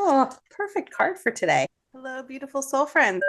Oh, perfect card for today. Hello, beautiful soul friends.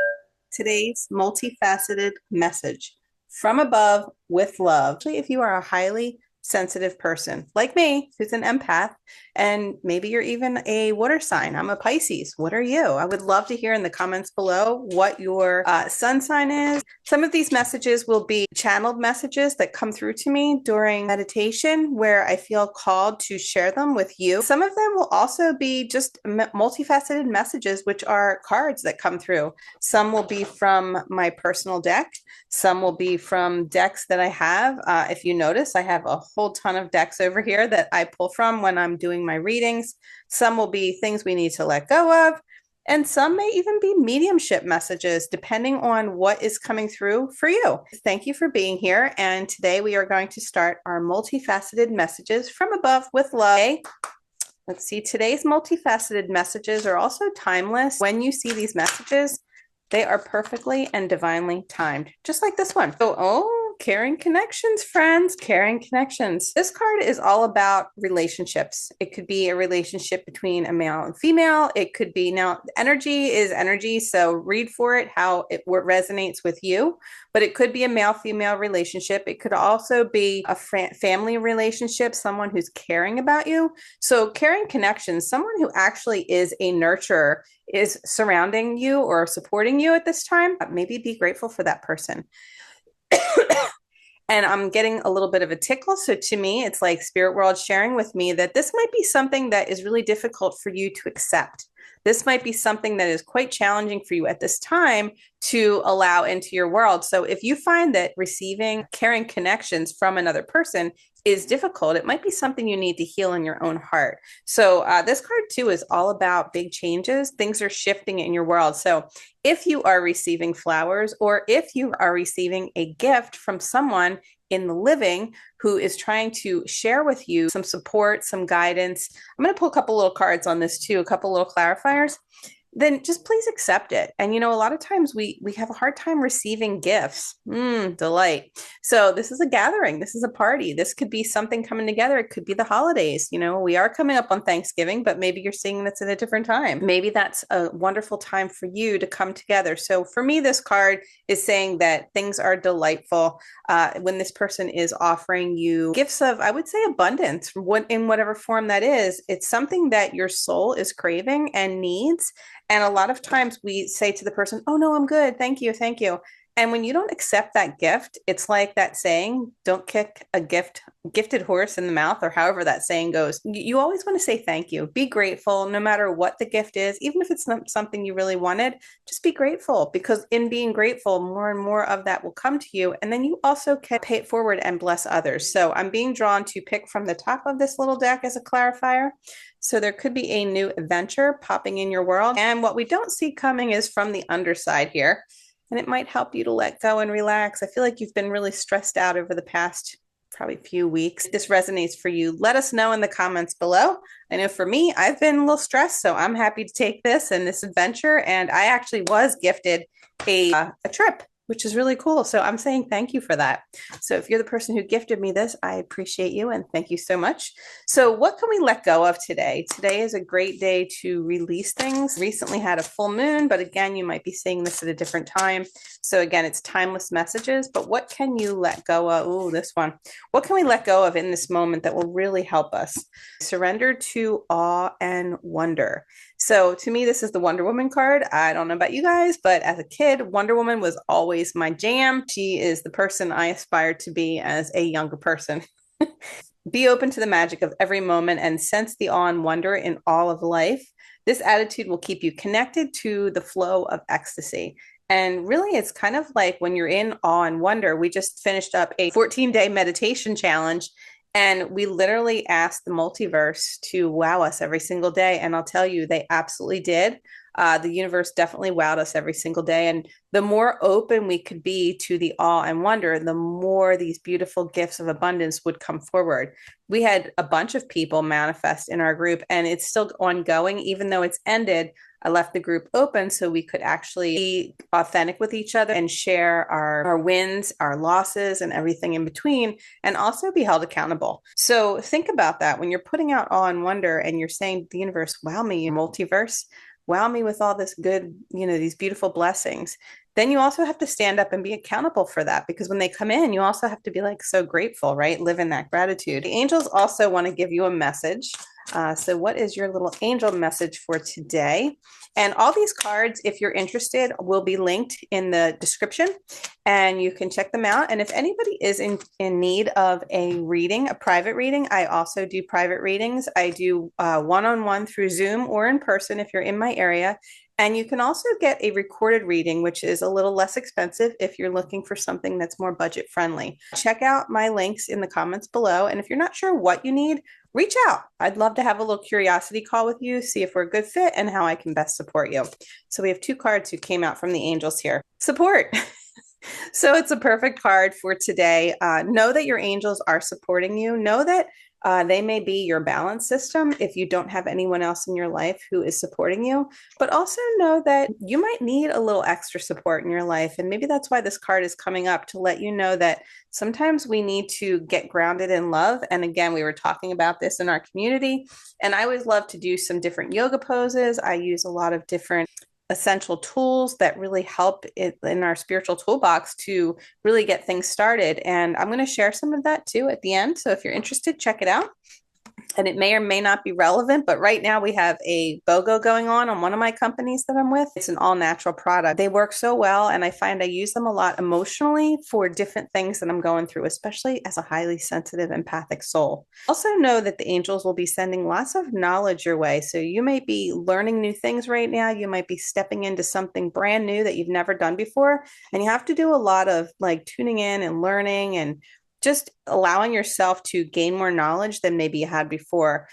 Today's multifaceted message from above with love. Especially if you are a highly sensitive person like me, who's an empath, and maybe you're even a water sign. I'm a Pisces. What are you? I would love to hear in the comments below what your sun sign is. Some of these messages will be channeled messages that come through to me during meditation where I feel called to share them with you. Some of them will also be just multifaceted messages, which are cards that come through. Some will be from my personal deck. Some will be from decks that I have. If you notice, I have a whole ton of decks over here that I pull from when I'm doing my readings. Some will be things we need to let go of. And some may even be mediumship messages, depending on what is coming through for you. Thank you for being here. And today we are going to start our multifaceted messages from above with love. Let's see, today's multifaceted messages are also timeless. When you see these messages, they are perfectly and divinely timed, just like this one. Caring connections, friends, caring connections. This card is all about relationships. It could be a relationship between a male and female. It could be, now energy is energy, so read for it how it resonates with you, but it could be a male-female relationship. It could also be a family relationship, someone who's caring about you. So caring connections, someone who actually is a nurturer is surrounding you or supporting you at this time. Maybe be grateful for that person. And I'm getting a little bit of a tickle. So to me, it's like spirit world sharing with me that this might be something that is really difficult for you to accept. This might be something that is quite challenging for you at this time to allow into your world. So if you find that receiving caring connections from another person is difficult, it might be something you need to heal in your own heart. So this card too is all about big changes. Things are shifting in your world. So if you are receiving flowers or if you are receiving a gift from someone in the living who is trying to share with you some support, some guidance, I'm going to pull a couple little cards on this too, a couple little clarifiers, then just please accept it. And, a lot of times we have a hard time receiving gifts. Delight. So this is a gathering. This is a party. This could be something coming together. It could be the holidays. We are coming up on Thanksgiving, but maybe you're seeing this at a different time. Maybe that's a wonderful time for you to come together. So for me, this card is saying that things are delightful when this person is offering you gifts of, I would say, abundance, in whatever form that is. It's something that your soul is craving and needs. And a lot of times we say to the person, oh, no, I'm good. Thank you. Thank you. And when you don't accept that gift, it's like that saying, don't kick a gifted horse in the mouth, or however that saying goes. You always want to say thank you. Be grateful no matter what the gift is, even if it's not something you really wanted, just be grateful, because in being grateful, more and more of that will come to you. And then you also can pay it forward and bless others. So I'm being drawn to pick from the top of this little deck as a clarifier. So there could be a new adventure popping in your world. And what we don't see coming is from the underside here. And it might help you to let go and relax. I feel like you've been really stressed out over the past probably few weeks. If this resonates for you, let us know in the comments below. I know for me, I've been a little stressed, so I'm happy to take this and this adventure. And I actually was gifted a trip, which is really cool. So I'm saying thank you for that. So if you're the person who gifted me this, I appreciate you and thank you so much. So what can we let go of today? Today is a great day to release things. Recently had a full moon, but again, you might be seeing this at a different time. So again, it's timeless messages, but what can you let go of? Oh, this one. What can we let go of in this moment that will really help us? Surrender to awe and wonder. So to me, this is the Wonder Woman card. I don't know about you guys, but as a kid, Wonder Woman was always my jam. She is the person I aspired to be as a younger person. Be open to the magic of every moment and sense the awe and wonder in all of life. This attitude will keep you connected to the flow of ecstasy. And really, it's kind of like when you're in awe and wonder. We just finished up a 14-day meditation challenge, and we literally asked the multiverse to wow us every single day. And I'll tell you, they absolutely did. The universe definitely wowed us every single day. And the more open we could be to the awe and wonder, the more these beautiful gifts of abundance would come forward. We had a bunch of people manifest in our group, and it's still ongoing, even though it's ended. I left the group open so we could actually be authentic with each other and share our wins, our losses, and everything in between, and also be held accountable. So think about that when you're putting out awe and wonder and you're saying, the universe, wow me, multiverse, wow me with all this good, these beautiful blessings. Then you also have to stand up and be accountable for that, because when they come in, you also have to be like so grateful, right? Live in that gratitude. The angels also want to give you a message. So what is your little angel message for today? And all these cards, if you're interested, will be linked in the description, and you can check them out. And if anybody is in need of a reading, a private reading, I also do private readings. I do one-on-one through Zoom or in person if you're in my area. And you can also get a recorded reading, which is a little less expensive if you're looking for something that's more budget friendly. Check out my links in the comments below. And if you're not sure what you need, reach out. I'd love to have a little curiosity call with you, see if we're a good fit and how I can best support you. So we have 2 cards who came out from the angels here. Support. So it's a perfect card for today. Know that your angels are supporting you. Know that they may be your balance system if you don't have anyone else in your life who is supporting you, but also know that you might need a little extra support in your life. And maybe that's why this card is coming up, to let you know that sometimes we need to get grounded in love. And again, we were talking about this in our community, and I always love to do some different yoga poses. I use a lot of different essential tools that really help in our spiritual toolbox to really get things started. And I'm going to share some of that too at the end. So if you're interested, check it out. And it may or may not be relevant, but right now we have a BOGO going on one of my companies that I'm with. It's an all natural product. They work so well, and I find I use them a lot emotionally for different things that I'm going through, especially as a highly sensitive empathic soul. Also know that the angels will be sending lots of knowledge your way. So you may be learning new things right now. You might be stepping into something brand new that you've never done before. And you have to do a lot of like tuning in and learning and just allowing yourself to gain more knowledge than maybe you had before.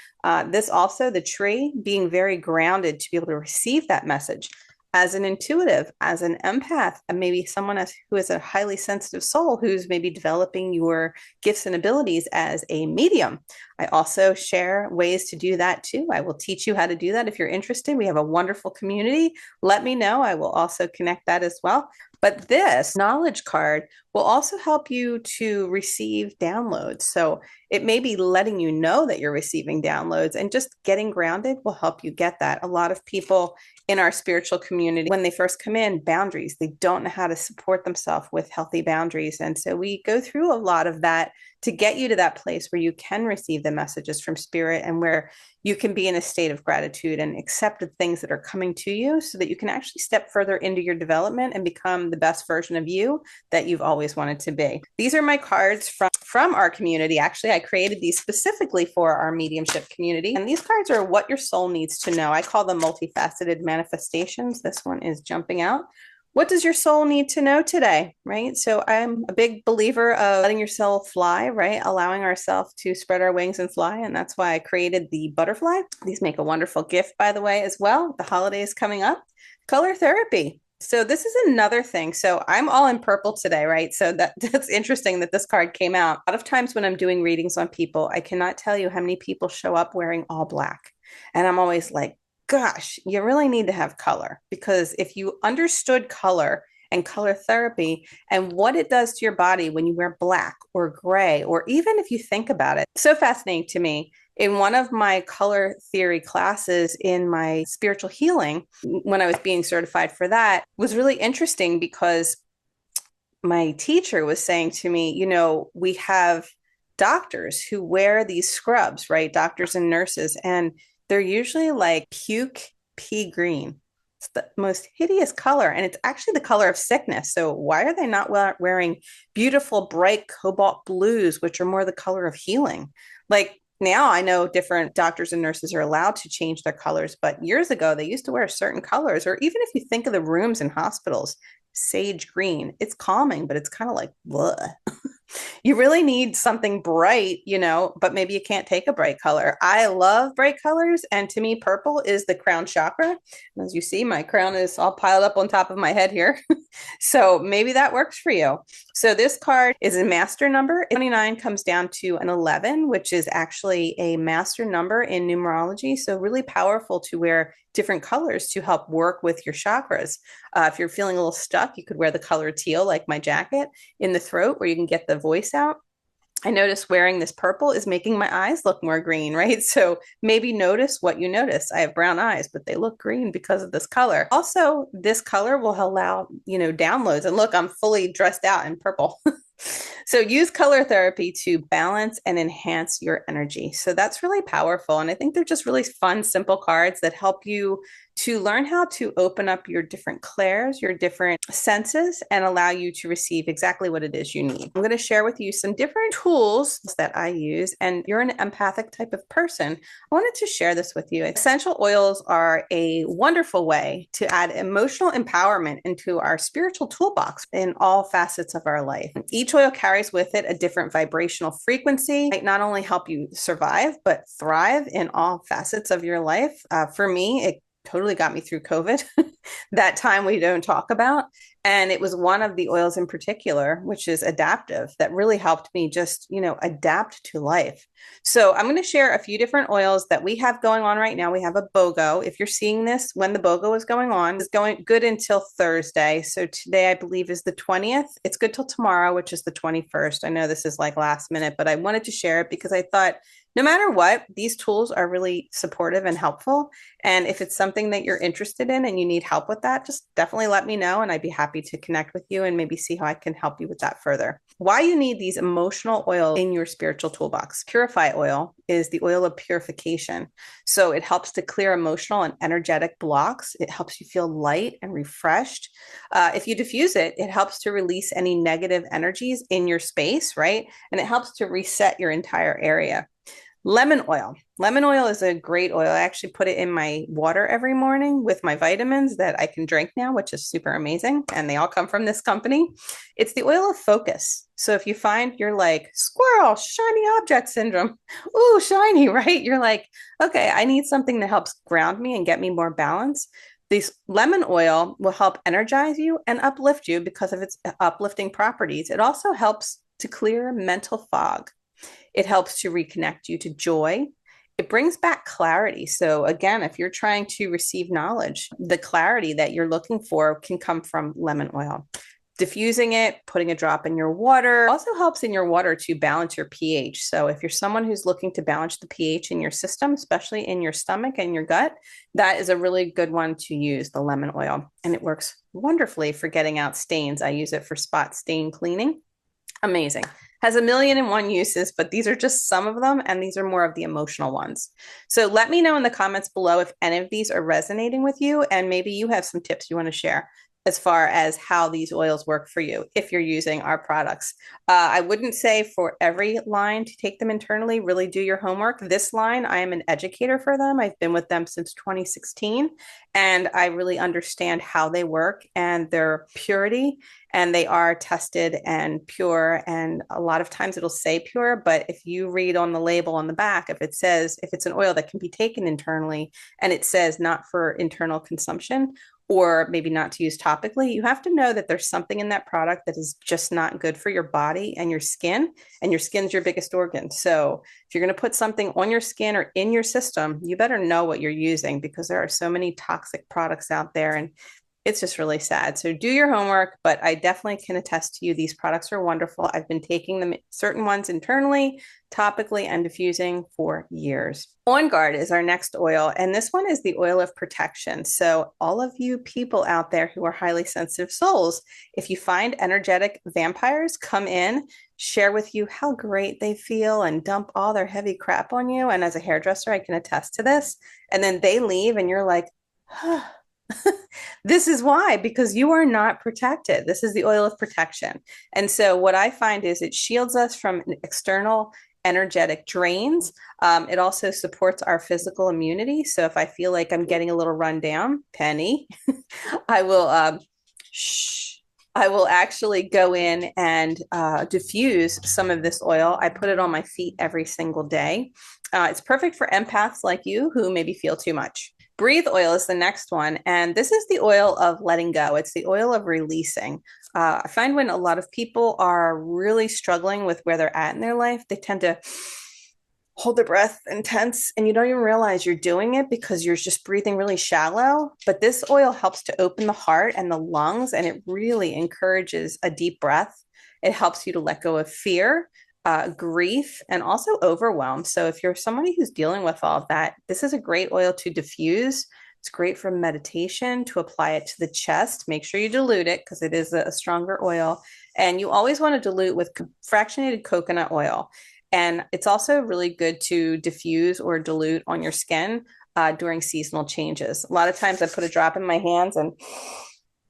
This also, the tree, being very grounded to be able to receive that message. As an intuitive, as an empath, and maybe someone who is a highly sensitive soul who's maybe developing your gifts and abilities as a medium. I also share ways to do that too. I will teach you how to do that if you're interested. We have a wonderful community. Let me know. I will also connect that as well. But this knowledge card will also help you to receive downloads. So it may be letting you know that you're receiving downloads, and just getting grounded will help you get that. A lot of people in our spiritual community, when they first come in, boundaries, they don't know how to support themselves with healthy boundaries. And so we go through a lot of that to get you to that place where you can receive the messages from spirit, and where you can be in a state of gratitude and accept the things that are coming to you, so that you can actually step further into your development and become the best version of you that you've always wanted to be. These are my cards from our community. Actually, I created these specifically for our mediumship community. And these cards are what your soul needs to know. I call them multifaceted manifestations. This one is jumping out. What does your soul need to know today, right? So I'm a big believer of letting your soul fly, right? Allowing ourselves to spread our wings and fly. And that's why I created the butterfly. These make a wonderful gift, by the way, as well. The holidays coming up. Color therapy. So this is another thing. So I'm all in purple today, right? So that's interesting that this card came out. A lot of times when I'm doing readings on people, I cannot tell you how many people show up wearing all black. And I'm always like, gosh, you really need to have color, because if you understood color and color therapy and what it does to your body when you wear black or gray, or even if you think about it, so fascinating to me. In one of my color theory classes in my spiritual healing, when I was being certified for that, was really interesting, because my teacher was saying to me, we have doctors who wear these scrubs, right? Doctors and nurses, and they're usually like puke pea green. It's the most hideous color, and it's actually the color of sickness. So why are they not wearing beautiful, bright cobalt blues, which are more the color of healing? Like, now I know different doctors and nurses are allowed to change their colors, but years ago they used to wear certain colors. Or even if you think of the rooms in hospitals, sage green, it's calming, but it's kind of like, bleh. You really need something bright, but maybe you can't take a bright color. I love bright colors. And to me, purple is the crown chakra. And as you see, my crown is all piled up on top of my head here. So maybe that works for you. So this card is a master number. 29 comes down to an 11, which is actually a master number in numerology. So really powerful to wear different colors to help work with your chakras. If you're feeling a little stuck, you could wear the color teal, like my jacket, in the throat, where you can get the voice out. I notice wearing this purple is making my eyes look more green, right? So maybe notice what you notice. I have brown eyes, but they look green because of this color. Also, this color will allow, downloads. And look, I'm fully dressed out in purple. So use color therapy to balance and enhance your energy. So that's really powerful. And I think they're just really fun, simple cards that help you to learn how to open up your different clairs, your different senses, and allow you to receive exactly what it is you need. I'm going to share with you some different tools that I use, and you're an empathic type of person. I wanted to share this with you. Essential oils are a wonderful way to add emotional empowerment into our spiritual toolbox in all facets of our life. Each oil carries with it a different vibrational frequency. It might not only help you survive, but thrive in all facets of your life. For me, it totally got me through COVID, that time we don't talk about. And it was one of the oils in particular, which is adaptive, that really helped me just, adapt to life. So I'm going to share a few different oils that we have going on right now. We have a BOGO. If you're seeing this when the BOGO is going on, it's going good until Thursday. So today, I believe, is the 20th. It's good till tomorrow, which is the 21st. I know this is like last minute, but I wanted to share it because I thought no matter what, these tools are really supportive and helpful. And if it's something that you're interested in and you need help with that, just definitely let me know. And I'd be happy to connect with you and maybe see how I can help you with that further. Why you need these emotional oils in your spiritual toolbox. Purify oil is the oil of purification. So it helps to clear emotional and energetic blocks. It helps you feel light and refreshed. If you diffuse it, it helps to release any negative energies in your space, right? And it helps to reset your entire area. Lemon oil. Lemon oil is a great oil. I actually put it in my water every morning with my vitamins that I can drink now, which is super amazing. And they all come from this company. It's the oil of focus. So if you find you're like, squirrel, shiny object syndrome, ooh, shiny, right? You're like, okay, I need something that helps ground me and get me more balance. This lemon oil will help energize you and uplift you because of its uplifting properties. It also helps to clear mental fog. It helps to reconnect you to joy. It brings back clarity. So again, if you're trying to receive knowledge, the clarity that you're looking for can come from lemon oil. Diffusing it, putting a drop in your water also helps in your water to balance your pH. So if you're someone who's looking to balance the pH in your system, especially in your stomach and your gut, that is a really good one to use, the lemon oil. And it works wonderfully for getting out stains. I use it for spot stain cleaning. Amazing. Has 1,000,001 uses, but these are just some of them, and these are more of the emotional ones. So let me know in the comments below if any of these are resonating with you, and maybe you have some tips you want to share as far as how these oils work for you if you're using our products. I wouldn't say for every line to take them internally. Really do your homework. This line, I am an educator for them. I've been with them since 2016, and I really understand how they work and their purity. And they are tested and pure. And a lot of times it'll say pure, but if you read on the label on the back, if it says, if it's an oil that can be taken internally and it says not for internal consumption, or maybe not to use topically, you have to know that there's something in that product that is just not good for your body and your skin's your biggest organ. So if you're going to put something on your skin or in your system, you better know what you're using because there are so many toxic products out there, and it's just really sad. So do your homework, but I definitely can attest to you. These products are wonderful. I've been taking them, certain ones internally, topically, and diffusing for years. On Guard is our next oil, and this one is the oil of protection. So all of you people out there who are highly sensitive souls, if you find energetic vampires come in, share with you how great they feel and dump all their heavy crap on you. And as a hairdresser, I can attest to this. And then they leave and you're like, huh. This is why, because you are not protected. This is the oil of protection. And so what I find is it shields us from external energetic drains. It also supports our physical immunity. So if I feel like I'm getting a little run down, Penny, I will, shh, I will actually go in and diffuse some of this oil. I put it on my feet every single day. It's perfect for empaths like you who maybe feel too much. Breathe oil is the next one. And this is the oil of letting go. It's the oil of releasing. I find when a lot of people are really struggling with where they're at in their life, they tend to hold their breath intense and you don't even realize you're doing it because you're just breathing really shallow. But this oil helps to open the heart and the lungs, and it really encourages a deep breath. It helps you to let go of fear, grief, and also overwhelm. So if you're somebody who's dealing with all of that, this is a great oil to diffuse. It's great for meditation, to apply it to the chest. Make sure you dilute it because it is a stronger oil. And you always want to dilute with fractionated coconut oil. And it's also really good to diffuse or dilute on your skin during seasonal changes. A lot of times I put a drop in my hands and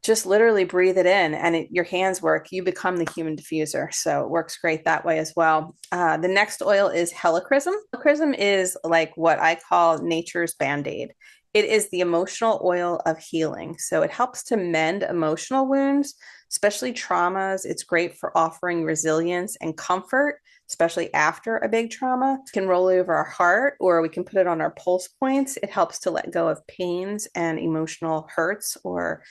just literally breathe it in, and your hands work. You become the human diffuser. So it works great that way as well. The next oil is helichrysum. Helichrysum is like what I call nature's Band-Aid. It is the emotional oil of healing. So it helps to mend emotional wounds, especially traumas. It's great for offering resilience and comfort, especially after a big trauma. It can roll over our heart, or we can put it on our pulse points. It helps to let go of pains and emotional hurts or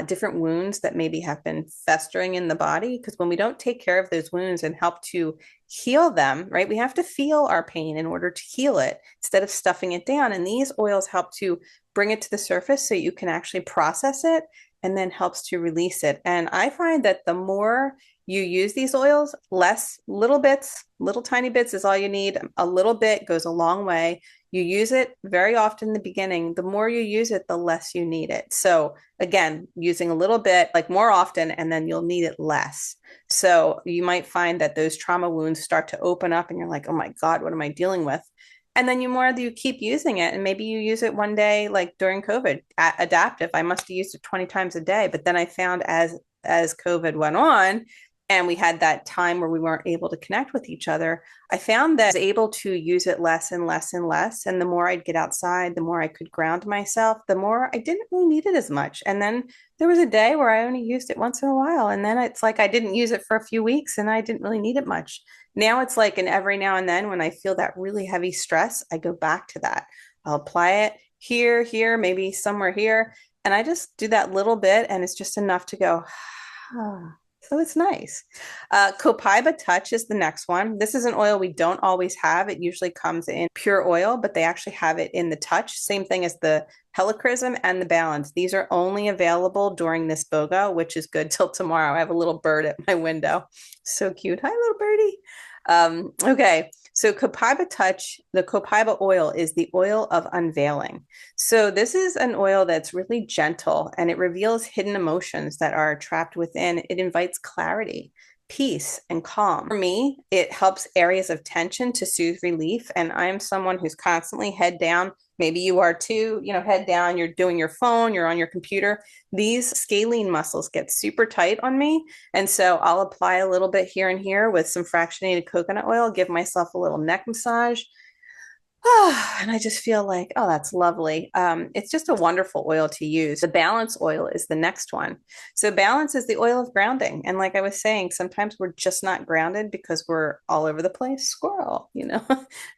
different wounds that maybe have been festering in the body. Because when we don't take care of those wounds and help to heal them, right, we have to feel our pain in order to heal it instead of stuffing it down. And these oils help to bring it to the surface so you can actually process it, and then helps to release it. And I find that the more you use these oils, less, little bits, little tiny bits is all you need. A little bit goes a long way. You use it very often in the beginning. The more you use it, the less you need it. So again, using a little bit, like more often, and then you'll need it less. So you might find that those trauma wounds start to open up and you're like, oh my God, what am I dealing with? And then you keep using it, and maybe you use it one day, like during COVID, adaptive. I must have used it 20 times a day. But then I found as COVID went on, and we had that time where we weren't able to connect with each other, I found that I was able to use it less and less and less. And the more I'd get outside, the more I could ground myself, the more I didn't really need it as much. And then there was a day where I only used it once in a while. And then it's like I didn't use it for a few weeks and I didn't really need it much. Now it's like, and every now and then when I feel that really heavy stress, I go back to that. I'll apply it here, maybe somewhere here. And I just do that little bit, and it's just enough to go, ah. So it's nice. Copaiba Touch is the next one. This is an oil we don't always have. It usually comes in pure oil, but they actually have it in the touch. Same thing as the helichrysum and the balance. These are only available during this BOGO, which is good till tomorrow. I have a little bird at my window. So cute. Hi, little birdie. Okay, so Copaiba Touch, the Copaiba oil is the oil of unveiling. So this is an oil that's really gentle, and it reveals hidden emotions that are trapped within. It invites clarity, peace, and calm. For me, it helps areas of tension to soothe relief. And I'm someone who's constantly head down. Maybe you are too, head down, you're doing your phone, you're on your computer. These scalene muscles get super tight on me. And so I'll apply a little bit here and here with some fractionated coconut oil, give myself a little neck massage. And I just feel like, oh, that's lovely. It's just a wonderful oil to use. The balance oil is the next one. So balance is the oil of grounding. And like I was saying, sometimes we're just not grounded because we're all over the place. Squirrel,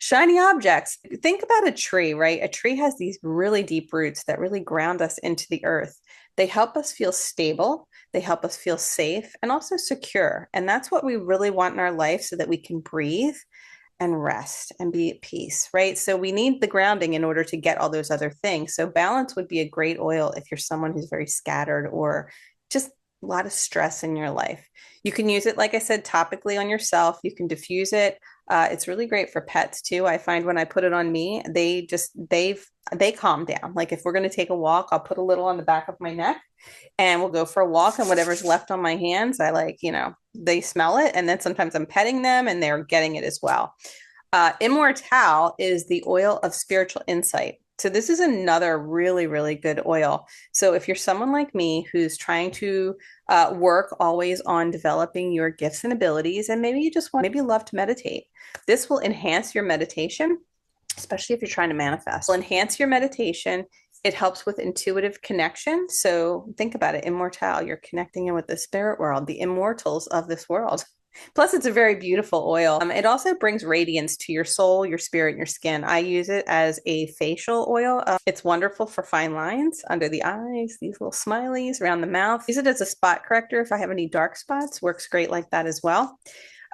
shiny objects. Think about a tree, right? A tree has these really deep roots that really ground us into the earth. They help us feel stable. They help us feel safe and also secure. And that's what we really want in our life so that we can breathe and rest and be at peace, right? So we need the grounding in order to get all those other things. So balance would be a great oil if you're someone who's very scattered or just a lot of stress in your life. You can use it, like I said, topically on yourself. You can diffuse it. It's really great for pets too. I find when I put it on me, they calm down. Like if we're going to take a walk, I'll put a little on the back of my neck and we'll go for a walk, and whatever's left on my hands, they smell it. And then sometimes I'm petting them and they're getting it as well. Immortelle is the oil of spiritual insight. So this is another really, really good oil. So if you're someone like me who's trying to work always on developing your gifts and abilities, and maybe you love to meditate, this will enhance your meditation, especially if you're trying to manifest. It'll enhance your meditation. It helps with intuitive connection. So think about it, immortal, you're connecting in with the spirit world, the immortals of this world. Plus, it's a very beautiful oil. It also brings radiance to your soul, your spirit, and your skin. I use it as a facial oil. It's wonderful for fine lines under the eyes, these little smileys around the mouth. Use it as a spot corrector if I have any dark spots. Works great like that as well.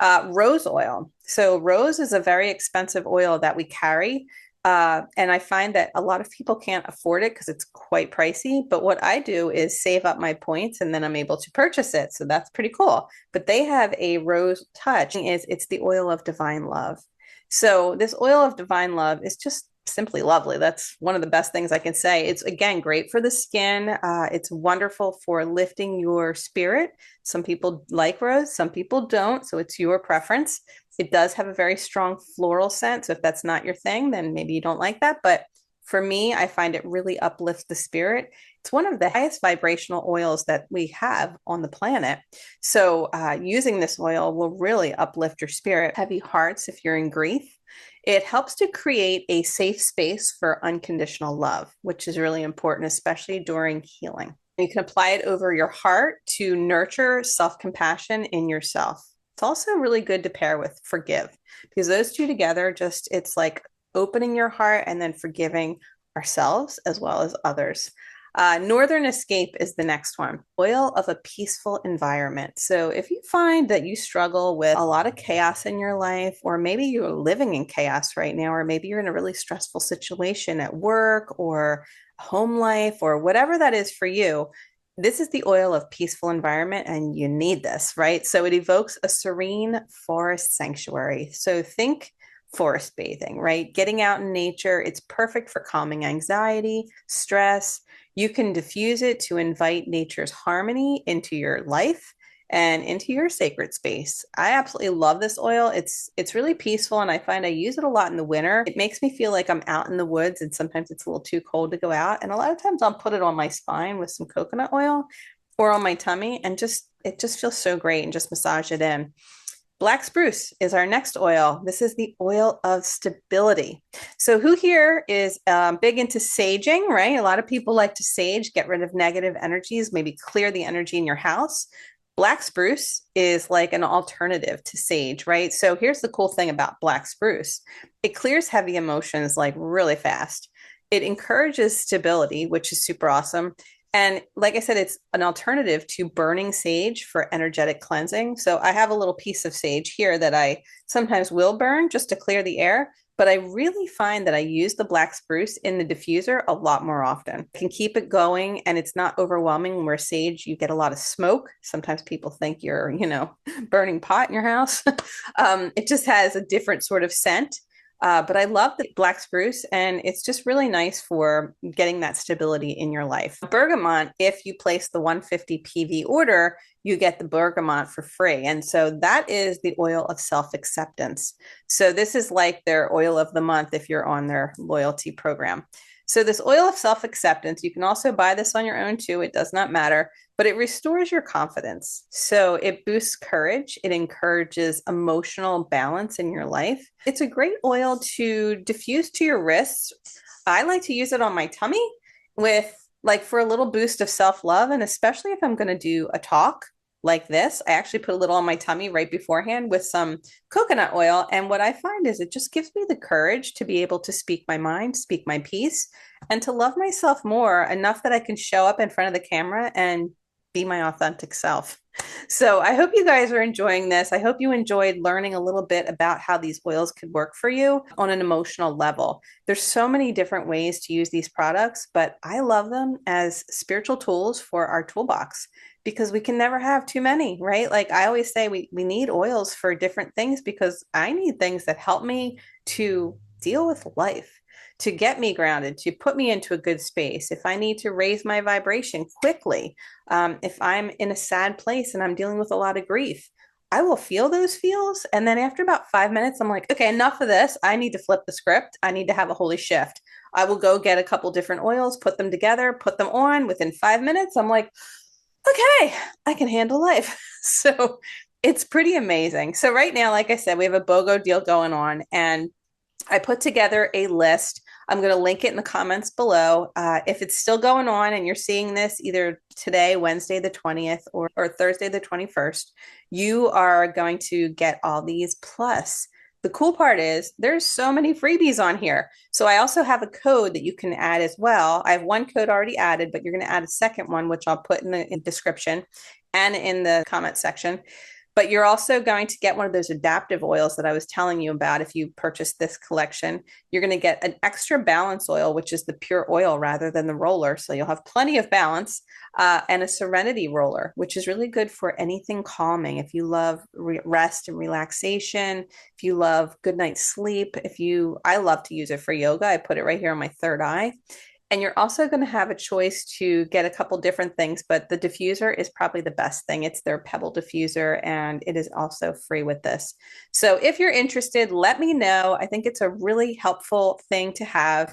Rose oil. So rose is a very expensive oil that we carry. And I find that a lot of people can't afford it because it's quite pricey. But what I do is save up my points and then I'm able to purchase it. So that's pretty cool. But they have a rose touch. It's the oil of divine love. So this oil of divine love is just simply lovely. That's one of the best things I can say. It's again great for the skin. It's wonderful for lifting your spirit. Some people like rose, some people don't. So it's your preference. It does have a very strong floral scent. So if that's not your thing, then maybe you don't like that. But for me, I find it really uplifts the spirit. It's one of the highest vibrational oils that we have on the planet. So using this oil will really uplift your spirit. Heavy hearts if you're in grief. It helps to create a safe space for unconditional love, which is really important, especially during healing. You can apply it over your heart to nurture self-compassion in yourself. It's also really good to pair with forgive because those two together it's like opening your heart and then forgiving ourselves as well as others. Northern Escape is the next one. Oil of a peaceful environment. So if you find that you struggle with a lot of chaos in your life, or maybe you're living in chaos right now, or maybe you're in a really stressful situation at work or home life or whatever that is for you, this is the oil of peaceful environment and you need this, right? So it evokes a serene forest sanctuary. So think forest bathing, right? Getting out in nature. It's perfect for calming anxiety, stress. You can diffuse it to invite nature's harmony into your life and into your sacred space. I absolutely love this oil. It's really peaceful and I find I use it a lot in the winter. It makes me feel like I'm out in the woods and sometimes it's a little too cold to go out. And a lot of times I'll put it on my spine with some coconut oil or on my tummy and it just feels so great and just massage it in. Black spruce is our next oil. This is the oil of stability. So who here is big into saging, right? A lot of people like to sage, get rid of negative energies, maybe clear the energy in your house. Black spruce is like an alternative to sage, right? So here's the cool thing about black spruce. It clears heavy emotions like really fast. It encourages stability, which is super awesome. And like I said, it's an alternative to burning sage for energetic cleansing. So I have a little piece of sage here that I sometimes will burn just to clear the air. But I really find that I use the black spruce in the diffuser a lot more often. I can keep it going and it's not overwhelming where sage, you get a lot of smoke. Sometimes people think you're, burning pot in your house. It just has a different sort of scent. But I love the black spruce and it's just really nice for getting that stability in your life. Bergamot, if you place the 150 PV order, you get the bergamot for free. And so that is the oil of self-acceptance. So this is like their oil of the month if you're on their loyalty program. So this oil of self-acceptance, you can also buy this on your own too. It does not matter, but it restores your confidence. So it boosts courage. It encourages emotional balance in your life. It's a great oil to diffuse to your wrists. I like to use it on my tummy for a little boost of self-love. And especially if I'm going to do a talk like this, I actually put a little on my tummy right beforehand with some coconut oil. And what I find is it just gives me the courage to be able to speak my mind, speak my piece, and to love myself more enough that I can show up in front of the camera and be my authentic self. So I hope you guys are enjoying this. I hope you enjoyed learning a little bit about how these oils could work for you on an emotional level. There's so many different ways to use these products, but I love them as spiritual tools for our toolbox because we can never have too many, right? Like I always say, we need oils for different things because I need things that help me to deal with life, to get me grounded, to put me into a good space. If I need to raise my vibration quickly, if I'm in a sad place and I'm dealing with a lot of grief, I will feel those feels. And then after about 5 minutes, I'm like, okay, enough of this. I need to flip the script. I need to have a holy shift. I will go get a couple different oils, put them together, put them on. Within 5 minutes, I'm like, okay, I can handle life. So it's pretty amazing. So right now, like I said, we have a BOGO deal going on and I put together a list I'm going to link it in the comments below. If it's still going on and you're seeing this either today, Wednesday the 20th, or Thursday the 21st, you are going to get all these. Plus, the cool part is there's so many freebies on here. So I also have a code that you can add as well. I have one code already added, but you're going to add a second one, which I'll put in the description and in the comment section. But you're also going to get one of those adaptive oils that I was telling you about. If you purchase this collection, you're going to get an extra balance oil, which is the pure oil rather than the roller. So you'll have plenty of balance, and a serenity roller, which is really good for anything calming. If you love rest and relaxation, if you love good night's sleep, I love to use it for yoga. I put it right here on my third eye. And you're also going to have a choice to get a couple different things, but the diffuser is probably the best thing. It's their pebble diffuser, and it is also free with this. So if you're interested, let me know. I think it's a really helpful thing to have.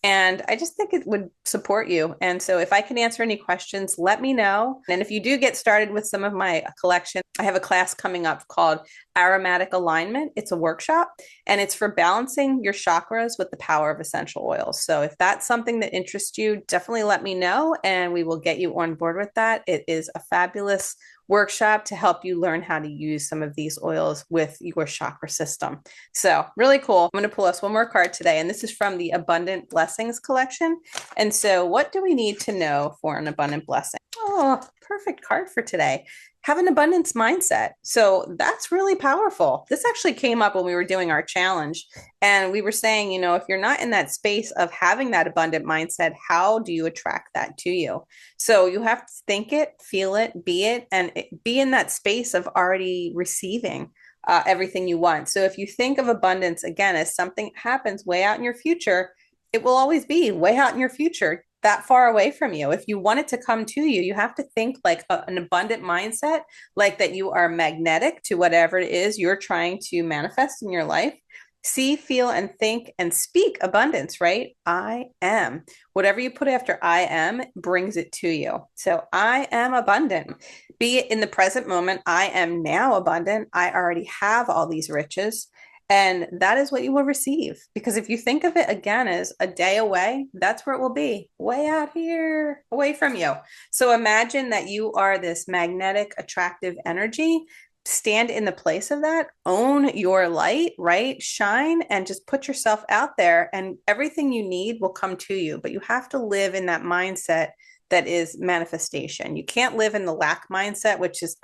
And I just think it would support you. And so if I can answer any questions, let me know. And if you do get started with some of my collection, I have a class coming up called Aromatic Alignment. It's a workshop, and it's for balancing your chakras with the power of essential oils. So if that's something that interests you, definitely let me know, and we will get you on board with that. It is a fabulous workshop to help you learn how to use some of these oils with your chakra system. So really cool. I'm going to pull us one more card today, and this is from the Abundant Blessings collection. And so what do we need to know for an abundant blessing? Oh, perfect card for today. Have an abundance mindset. So that's really powerful. This actually came up when we were doing our challenge, and we were saying, if you're not in that space of having that abundant mindset, how do you attract that to you? So you have to think it, feel it, be it, and be in that space of already receiving everything you want. So if you think of abundance, again, as something that happens way out in your future, it will always be way out in your future, that far away from you. If you want it to come to you, you have to think like an abundant mindset, like that you are magnetic to whatever it is you're trying to manifest in your life. See, feel, and think and speak abundance, right? I am. Whatever you put after I am brings it to you. So I am abundant. Be it in the present moment. I am now abundant. I already have all these riches. And that is what you will receive. Because if you think of it again as a day away, that's where it will be, way out here, away from you. So imagine that you are this magnetic, attractive energy. Stand in the place of that, own your light, right? Shine and just put yourself out there, and everything you need will come to you. But you have to live in that mindset that is manifestation. You can't live in the lack mindset, which is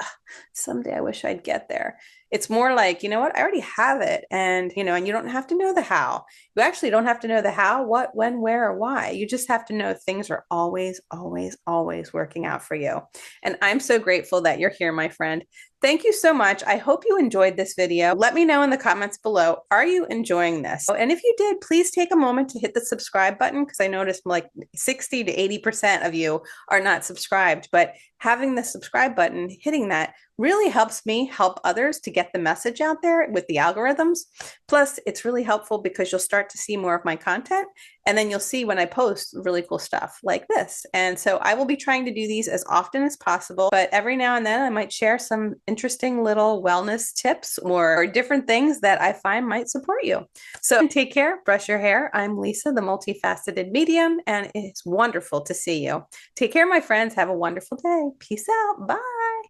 someday I wish I'd get there. It's more like, you know what, I already have it. And, and you don't have to know the how. You actually don't have to know the how, what, when, where, or why. You just have to know things are always, always, always working out for you. And I'm so grateful that you're here, my friend. Thank you so much. I hope you enjoyed this video. Let me know in the comments below, are you enjoying this? And if you did, please take a moment to hit the subscribe button, because I noticed like 60 to 80% of you are not subscribed. But having the subscribe button, hitting that, really helps me help others to get the message out there with the algorithms. Plus, it's really helpful because you'll start to see more of my content, and then you'll see when I post really cool stuff like this. And so I will be trying to do these as often as possible, but every now and then I might share some interesting little wellness tips or different things that I find might support you. So take care, brush your hair. I'm Lisa, the multifaceted medium, and it's wonderful to see you. Take care, my friends. Have a wonderful day. Peace out. Bye.